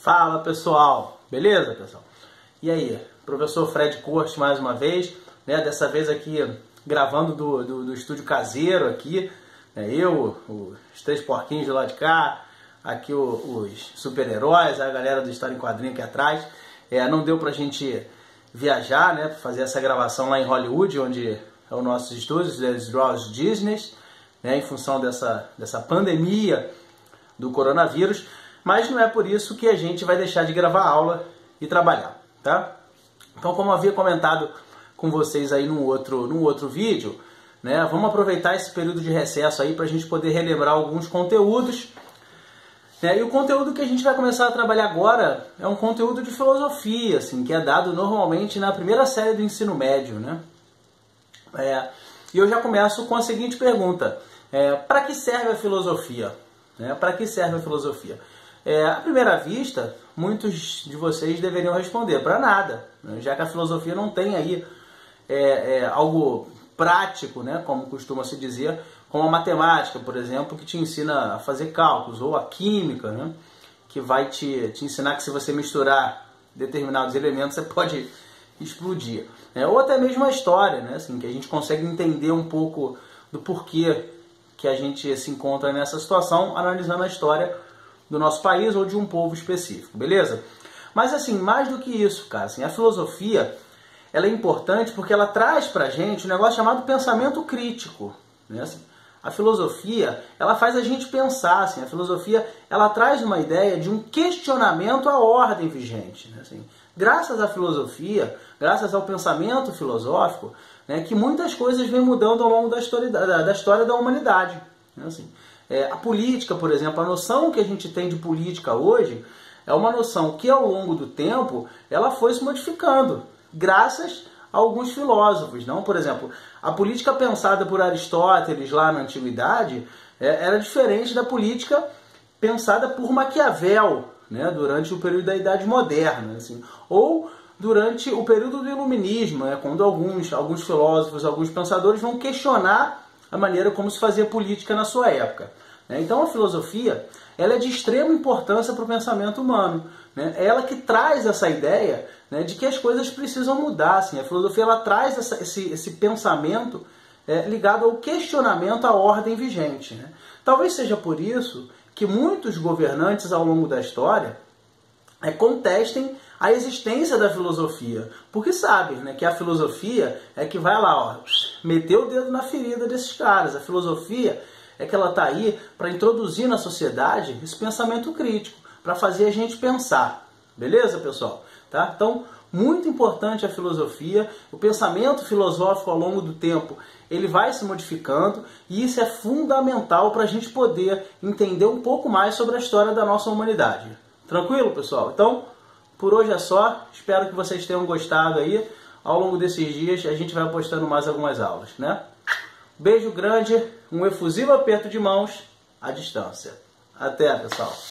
Fala pessoal, beleza pessoal? E aí, professor Fred Corte mais uma vez, né? Dessa vez aqui gravando do estúdio caseiro aqui, né? Eu, os três porquinhos de lá de cá, aqui os super-heróis, a galera do História em Quadrinho aqui atrás. Não deu pra gente viajar, né? Pra fazer essa gravação lá em Hollywood, onde é o nosso estúdio, os Draws Disney, né? Em função dessa pandemia do coronavírus. Mas não é por isso que a gente vai deixar de gravar aula e trabalhar, tá? Então, como eu havia comentado com vocês aí num outro vídeo, né, vamos aproveitar esse período de recesso aí para a gente poder relembrar alguns conteúdos, né? E o conteúdo que a gente vai começar a trabalhar agora é um conteúdo de filosofia, assim, que é dado normalmente na primeira série do ensino médio, né? E eu já começo com a seguinte pergunta: para que serve a filosofia? Para que serve a filosofia? À primeira vista, muitos de vocês deveriam responder: para nada, né? Já que a filosofia não tem aí algo prático, né? Como costuma se dizer, como a matemática, por exemplo, que te ensina a fazer cálculos, ou a química, né? Que vai te ensinar que se você misturar determinados elementos você pode explodir, né? Ou até mesmo a história, né? Assim, que a gente consegue entender um pouco do porquê que a gente se encontra nessa situação analisando a história do nosso país ou de um povo específico, beleza? Mas assim, mais do que isso, cara, assim, a filosofia, ela é importante porque ela traz pra gente um negócio chamado pensamento crítico, né? Assim, a filosofia, ela faz a gente pensar, assim, a filosofia, ela traz uma ideia de um questionamento à ordem vigente, né? Assim, graças à filosofia, graças ao pensamento filosófico, né, que muitas coisas vêm mudando ao longo da história da humanidade, né? Assim, a política, por exemplo, a noção que a gente tem de política hoje é uma noção que ao longo do tempo ela foi se modificando, graças a alguns filósofos, não? Por exemplo, a política pensada por Aristóteles lá na antiguidade era diferente da política pensada por Maquiavel, né, durante o período da Idade Moderna, assim, ou durante o período do Iluminismo, né, quando alguns filósofos, alguns pensadores vão questionar a maneira como se fazia política na sua época, né? Então a filosofia, ela é de extrema importância para o pensamento humano, né? É ela que traz essa ideia, né, de que as coisas precisam mudar, assim. A filosofia, ela traz esse pensamento ligado ao questionamento à ordem vigente, né? Talvez seja por isso que muitos governantes ao longo da história contestem a existência da filosofia, porque sabem, né, que a filosofia é que vai lá, ó, meter o dedo na ferida desses caras. A filosofia é que ela está aí para introduzir na sociedade esse pensamento crítico, para fazer a gente pensar. Beleza, pessoal? Tá? Então, muito importante a filosofia, o pensamento filosófico ao longo do tempo, ele vai se modificando, e isso é fundamental para a gente poder entender um pouco mais sobre a história da nossa humanidade. Tranquilo, pessoal? Então, por hoje é só. Espero que vocês tenham gostado aí. Ao longo desses dias a gente vai postando mais algumas aulas, né? Beijo grande, um efusivo aperto de mãos à distância. Até, pessoal!